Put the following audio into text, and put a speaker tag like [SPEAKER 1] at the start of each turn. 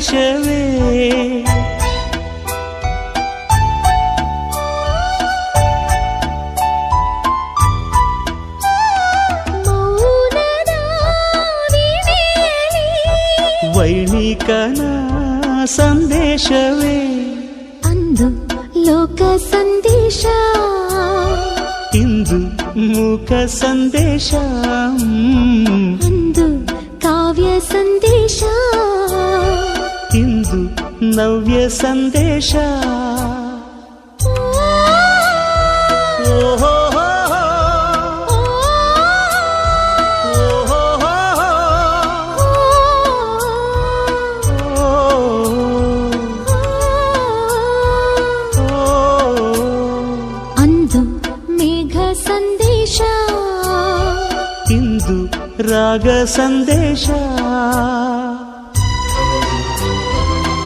[SPEAKER 1] ಸಂದೇಶವೇ ವೈಣಿಕನ ಸಂದೇಶವೇ
[SPEAKER 2] ಅಂದು ಲೋಕ ಸಂದೇಶ
[SPEAKER 1] ಇಂದು ಮೂಕ ಸಂದೇಶ
[SPEAKER 2] ಅಂದು ಕಾವ್ಯ ಸಂದೇಶ
[SPEAKER 1] ಇಂದು ನವ್ಯ ಸಂದೇಶ
[SPEAKER 2] ಸಂದೇಶ
[SPEAKER 1] ಇಂದು ರಾಗ ಸಂದೇಶ